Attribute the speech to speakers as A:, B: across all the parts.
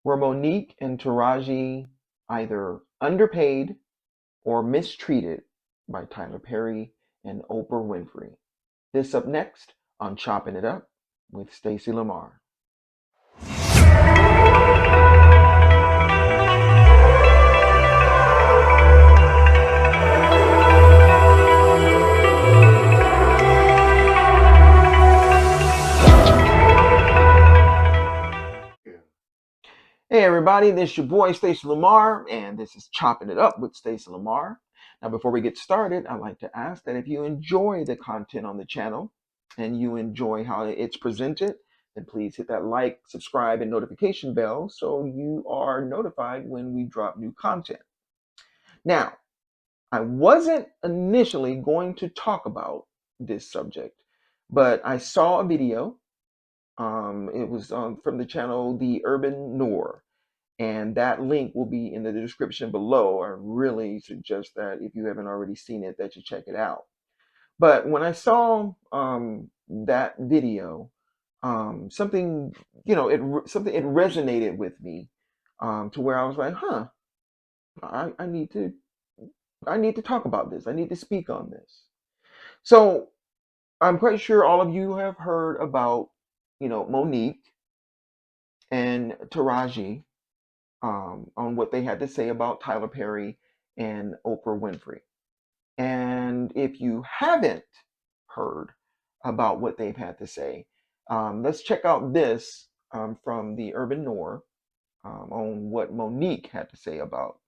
A: Were Mo'Nique and Taraji either underpaid or mistreated by Tyler Perry and Oprah Winfrey? This up next on Chopping It Up with Stacie Lamar. Hey everybody, this is your boy Stacie Lamar, and this is Chopping It Up with Stacie Lamar. Now, before we get started, I'd like to ask that if you enjoy the content on the channel and you enjoy how it's presented, then please hit that like, subscribe, and notification bell so you are notified when we drop new content. Now, I wasn't initially going to talk about this subject, but I saw a video. It was from the channel The Urban Noir, and that link will be in the description below. I really suggest that if you haven't already seen it, that you check it out. But when I saw that video, something something it resonated with me to where I was like, huh, I need to talk about this. I need to speak on this. So I'm quite sure all of you have heard about Mo'Nique and Taraji, on what they had to say about Tyler Perry and Oprah Winfrey. And if you haven't heard about what they've had to say, let's check out this from the Urban Noir on what Mo'Nique had to say about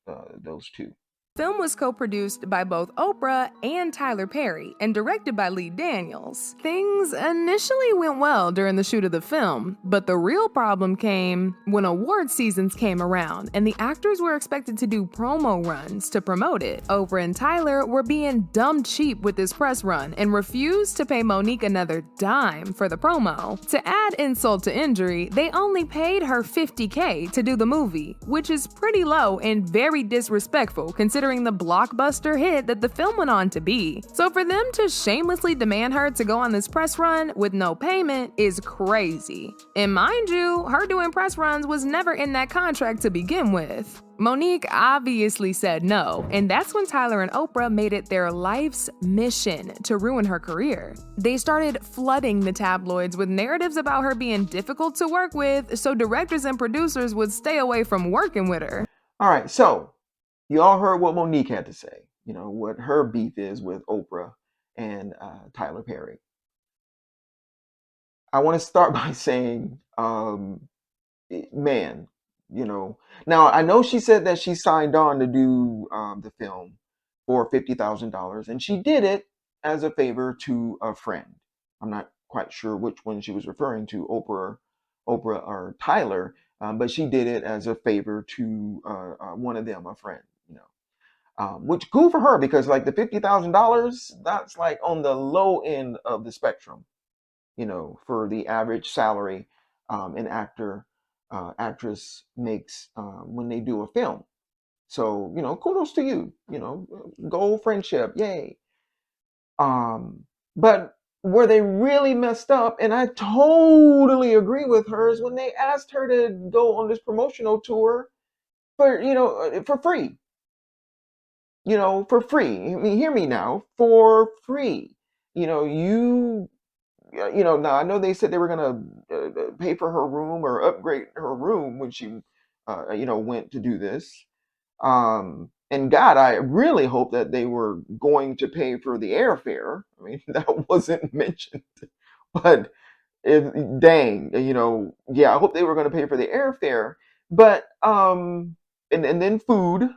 A: those two.
B: Film was co-produced by both Oprah and Tyler Perry and directed by Lee Daniels. Things initially went well during the shoot of the film, but the real problem came when award seasons came around and the actors were expected to do promo runs to promote it. Oprah and Tyler were being dumb cheap with this press run and refused to pay Mo'Nique another dime for the promo. To add insult to injury, they only paid her $50K to do the movie, which is pretty low and very disrespectful considering the blockbuster hit that the film went on to be. So for them to shamelessly demand her to go on this press run with no payment is crazy. And mind you, her doing press runs was never in that contract to begin with. Mo'Nique obviously said no, and that's when Tyler and Oprah made it their life's mission to ruin her career. They started flooding the tabloids with narratives about her being difficult to work with, so directors and producers would stay away from working with her.
A: All right, so you all heard what Mo'Nique had to say, what her beef is with Oprah and Tyler Perry. I want to start by saying, man, now I know she said that she signed on to do the film for $50,000, and she did it as a favor to a friend. I'm not quite sure which one she was referring to, Oprah or Tyler, but she did it as a favor to one of them, a friend. Which cool for her, because like the $50,000, that's like on the low end of the spectrum, for the average salary an actress makes when they do a film. So, kudos to you, gold friendship, yay. But where they really messed up, and I totally agree with her, is when they asked her to go on this promotional tour for free. For free. I mean, hear me now, for free. Now I know they said they were gonna pay for her room or upgrade her room when she, went to do this. And God, I really hope that they were going to pay for the airfare. I mean, that wasn't mentioned, but dang, yeah, I hope they were going to pay for the airfare. But and then food,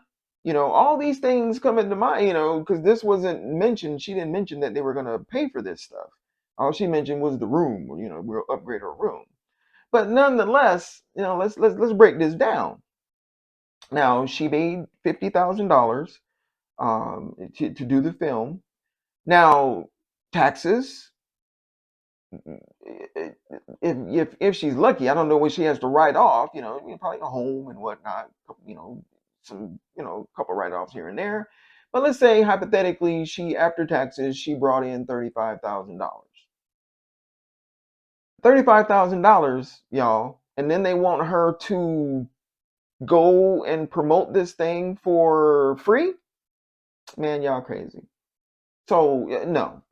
A: all these things come into mind, because this wasn't mentioned. She didn't mention that they were going to pay for this stuff. All she mentioned was the room. We'll upgrade her room. But nonetheless, let's break this down. Now she made $50,000 to do the film. Now taxes, if she's lucky, I don't know what she has to write off. Probably a home and whatnot. Some couple write-offs here and there. But let's say hypothetically, after taxes she brought in $35,000. $35,000, y'all, and then they want her to go and promote this thing for free? Man, y'all crazy. So no,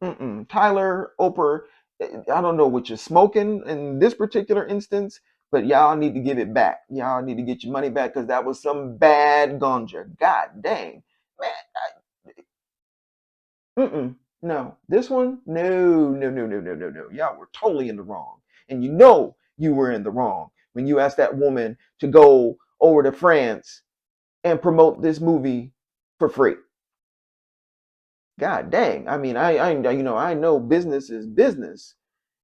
A: Tyler, Oprah, I don't know what you're smoking in this particular instance, but y'all need to give it back. Y'all need to get your money back because that was some bad ganja. God dang, man. No, this one, no, no, no, no, no, no, no. Y'all were totally in the wrong, and you know you were in the wrong when you asked that woman to go over to France and promote this movie for free. God dang. I mean, I know business is business,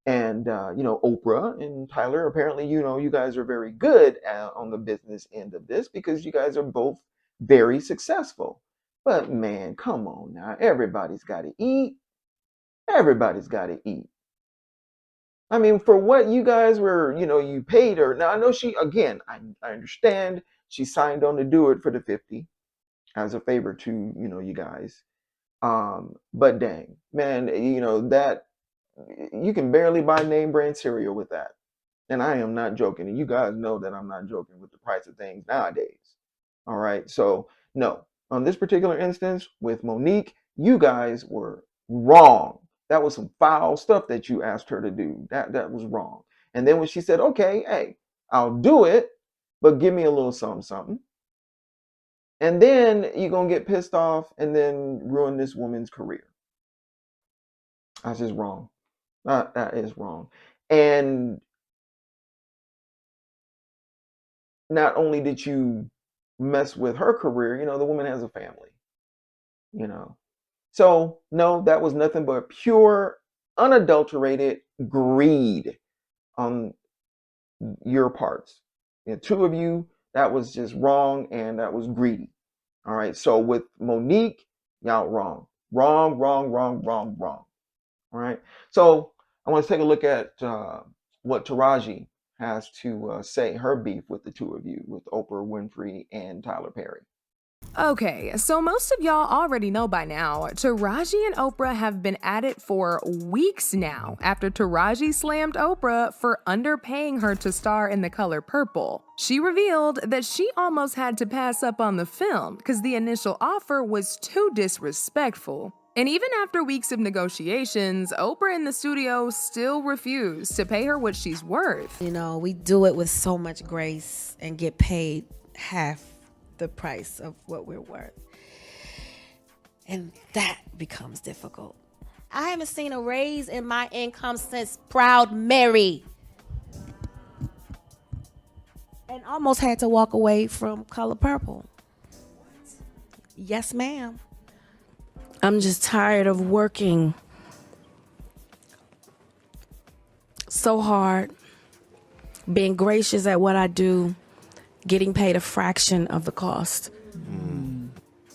A: and Oprah and Tyler, apparently, you guys are very good on the business end of this because you guys are both very successful. But man, come on now, everybody's got to eat. Everybody's got to eat. I mean, for what you guys were, you paid her. Now I know she, again, I understand she signed on to do it for the 50 as a favor to you guys. But dang, man, that you can barely buy name brand cereal with that. And I am not joking. And you guys know that I'm not joking with the price of things nowadays. All right. So, no, on this particular instance with Mo'Nique, you guys were wrong. That was some foul stuff that you asked her to do. That was wrong. And then when she said, okay, hey, I'll do it, but give me a little something, something. And then you're going to get pissed off and then ruin this woman's career. That's just wrong. That is wrong. And not only did you mess with her career, the woman has a family, you know. So, no, that was nothing but pure, unadulterated greed on your parts. The two of you, that was just wrong and that was greedy. All right. So, with Mo'Nique, y'all wrong. Wrong, wrong, wrong, wrong, wrong. All right. So, I want to take a look at what Taraji has to say, her beef with the two of you, with Oprah Winfrey and Tyler Perry.
B: Okay, so most of y'all already know by now, Taraji and Oprah have been at it for weeks now after Taraji slammed Oprah for underpaying her to star in The Color Purple. She revealed that she almost had to pass up on the film because the initial offer was too disrespectful. And even after weeks of negotiations, Oprah and the studio still refused to pay her what she's worth.
C: We do it with so much grace and get paid half the price of what we're worth. And that becomes difficult. I haven't seen a raise in my income since Proud Mary. And almost had to walk away from Color Purple. Yes, ma'am. I'm just tired of working so hard, being gracious at what I do, getting paid a fraction of the cost.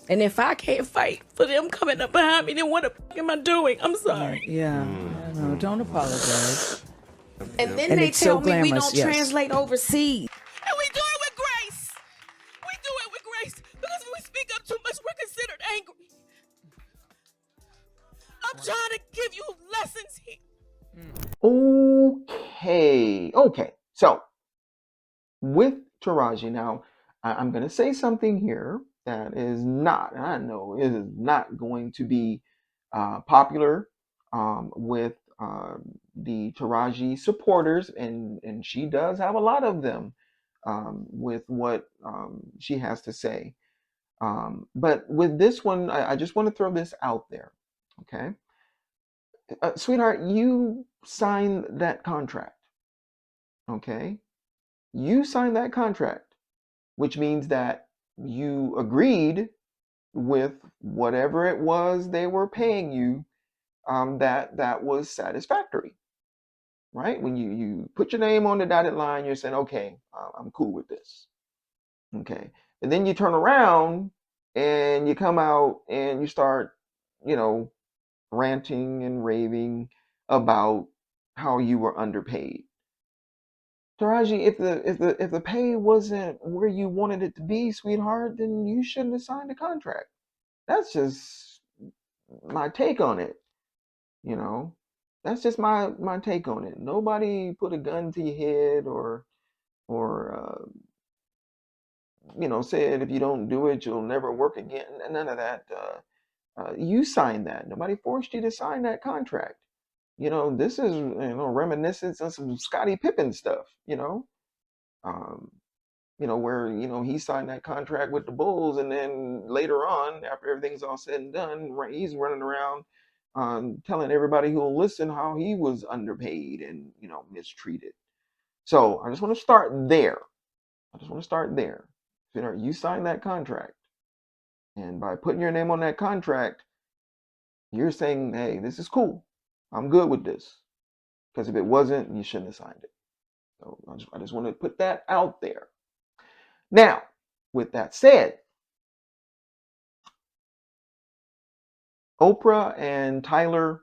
C: And if I can't fight for them coming up behind me, then what the fuck am I doing? I'm sorry.
D: Yeah, no, don't apologize.
C: And then
D: And
C: they
D: it's so
C: tell me we
D: glamorous,
C: don't
D: yes.
C: translate overseas.
E: And we do it with grace. We do it with grace because if we speak up too much, we're considered angry. I'm trying to give you lessons here.
A: Okay. So, with Taraji, now, I'm going to say something here that is not, and I know it is not going to be popular with the Taraji supporters, and she does have a lot of them with what she has to say. But with this one, I just want to throw this out there. Okay. Sweetheart, you signed that contract. Okay. You signed that contract, which means that you agreed with whatever it was they were paying you, that was satisfactory, right? When you put your name on the dotted line, you're saying, okay, I'm cool with this. Okay. And then you turn around and you come out and you start, you know, ranting and raving about how you were underpaid. Taraji, if the pay wasn't where you wanted it to be, sweetheart, then you shouldn't have signed the contract. That's just my take on it. You know, that's just my take on it. Nobody put a gun to your head or said if you don't do it, you'll never work again. None of that. You signed that. Nobody forced you to sign that contract. This is reminiscence of some Scottie Pippen stuff. Um, where he signed that contract with the Bulls, and then later on, after everything's all said and done, right, he's running around telling everybody who'll listen how he was underpaid and mistreated. So I just want to start there. You signed that contract, and by putting your name on that contract, you're saying, "Hey, this is cool. I'm good with this." Because if it wasn't, you shouldn't have signed it. So I just want to put that out there. Now, with that said, Oprah and Tyler,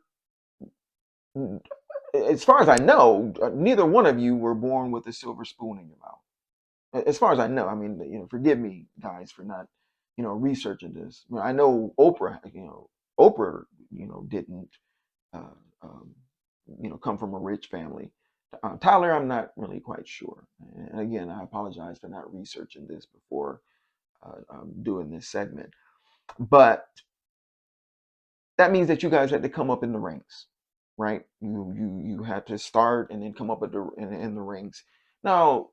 A: as far as I know, neither one of you were born with a silver spoon in your mouth. As far as I know, I mean, forgive me, guys, for not, researching this. I know Oprah, didn't, uh, um, come from a rich family. Tyler, I'm not really quite sure. And again, I apologize for not researching this before doing this segment. But that means that you guys had to come up in the ranks, right? You had to start and then come up in the ranks. Now,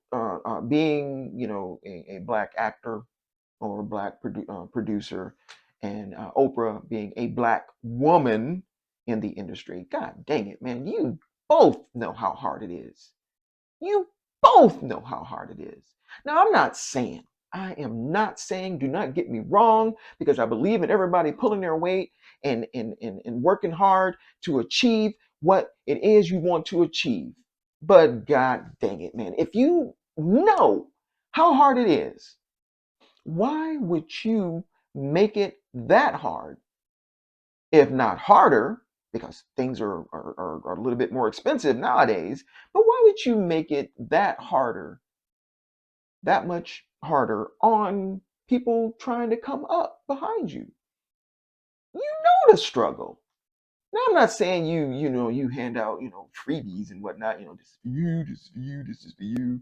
A: being a black actor or a black producer, and Oprah being a black woman in the industry, God dang it, man, you both know how hard it is. You both know how hard it is. Now, I am not saying, do not get me wrong, because I believe in everybody pulling their weight and working hard to achieve what it is you want to achieve. But God dang it, man, if you know how hard it is, why would you make it that hard, if not harder, because things are a little bit more expensive nowadays, but why would you make it that much harder on people trying to come up behind you? You know the struggle. Now, I'm not saying you hand out, freebies and whatnot, this is for you, this is for you, this is for you,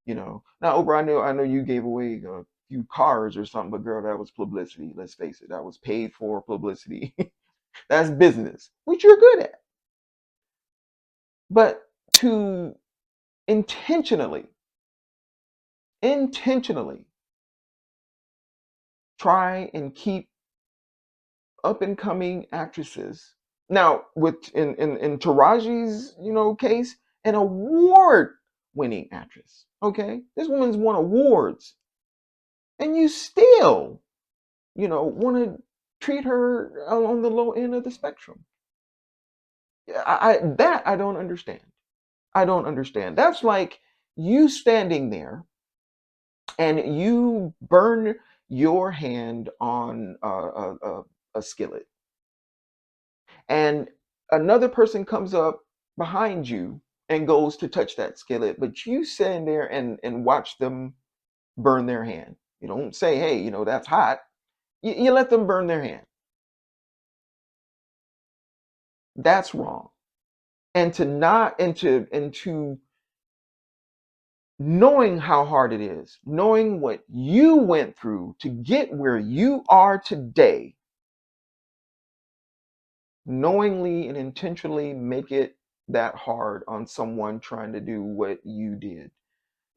A: Now, Oprah, I know you gave away a few cars or something, but girl, that was publicity. Let's face it, that was paid for publicity. That's business, which you're good at. But to intentionally, intentionally try and keep up and coming actresses. Now, with in Taraji's case, an award winning actress. Okay, this woman's won awards, and you still want to treat her on the low end of the spectrum. I don't understand. I don't understand. That's like you standing there and you burn your hand on a skillet, and another person comes up behind you and goes to touch that skillet, but you stand there and watch them burn their hand. You don't say, hey, that's hot. You let them burn their hand. That's wrong. And to not and to knowing how hard it is, knowing what you went through to get where you are today, knowingly and intentionally make it that hard on someone trying to do what you did.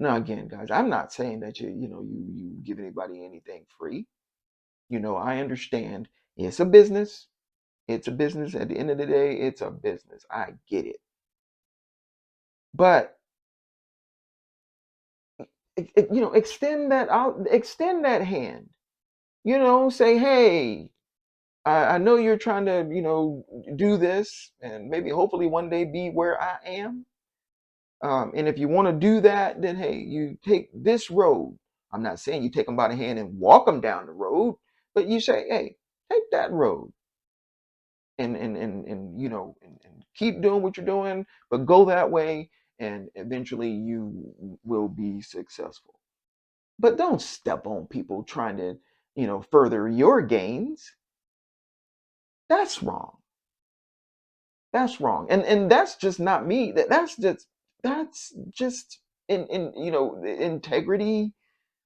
A: Now, again, guys, I'm not saying that you give anybody anything free. I understand it's a business. It's a business. At the end of the day, it's a business. I get it. But extend that out, extend that hand. Say, hey, I know you're trying to, do this and maybe hopefully one day be where I am. And if you want to do that, then hey, you take this road. I'm not saying you take them by the hand and walk them down the road, but you say, hey, take that road and keep doing what you're doing, but go that way, and eventually you will be successful. But don't step on people trying to, further your gains. That's wrong. That's wrong. And that's just not me. That's just in integrity.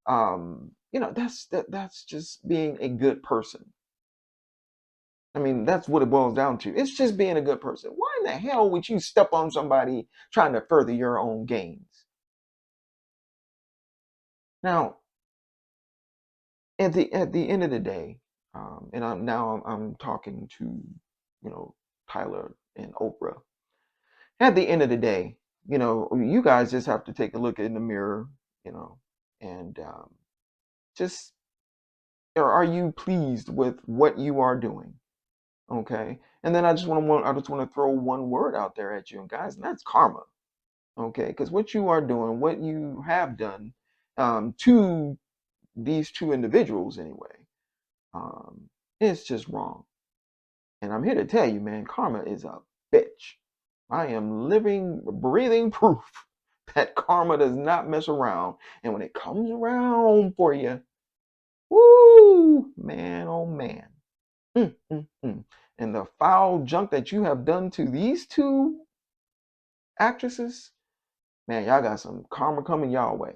A: that's just being a good person. I mean, that's what it boils down to. It's just being a good person. Why in the hell would you step on somebody trying to further your own gains? Now, at the end of the day, and I'm talking to, Tyler and Oprah. At the end of the day, you guys just have to take a look in the mirror, and just, are you pleased with what you are doing? Okay, and then I just want to throw one word out there at you, guys, and that's karma. Okay, because what you are doing, what you have done, to these two individuals anyway, um, it's just wrong. And I'm here to tell you, man, karma is a bitch. I am living, breathing proof that karma does not mess around. And when it comes around for you, woo, man, oh man. Mm, mm, mm. And the foul junk that you have done to these two actresses, man, y'all got some karma coming y'all way.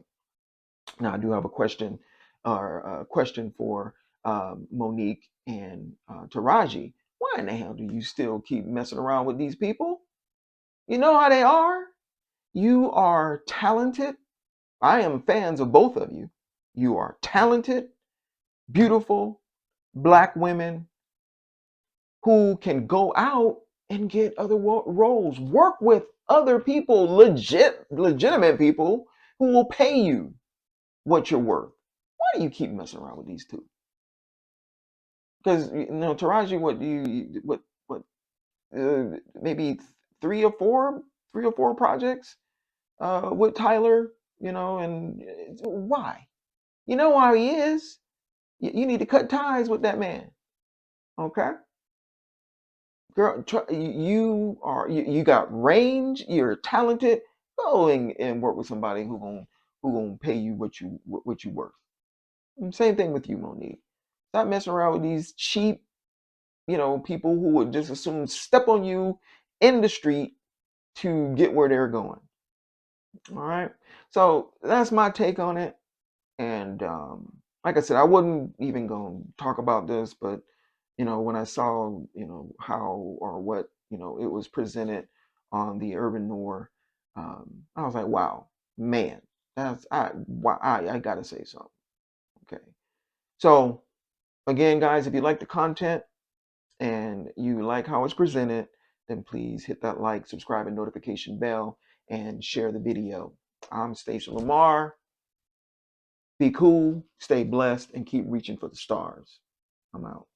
A: Now, I do have a question, or a question for Mo'Nique and Taraji. Why in the hell do you still keep messing around with these people? You know how they are. You are talented. I am fans of both of you. You are talented, beautiful black women who can go out and get other roles, work with other people, legitimate people who will pay you what you're worth. Why do you keep messing around with these two? Because Taraji, maybe three or four projects with Tyler, and why? You know why he is. You need to cut ties with that man. Okay, girl, you got range. You're talented. Go and work with somebody who gonna pay you what you worth. And same thing with you, Mo'Nique. Stop messing around with these cheap, people who would just assume step on you in the street to get where they're going. All right. So that's my take on it. And like I said, I wasn't even going to talk about this, but when I saw, how or what, it was presented on the Urban Noir, I was like, wow, man, I gotta say something. Okay. So again, guys, if you like the content and you like how it's presented, then please hit that like, subscribe, and notification bell, and share the video. I'm Stacie Lamar. Be cool, stay blessed, and keep reaching for the stars. I'm out.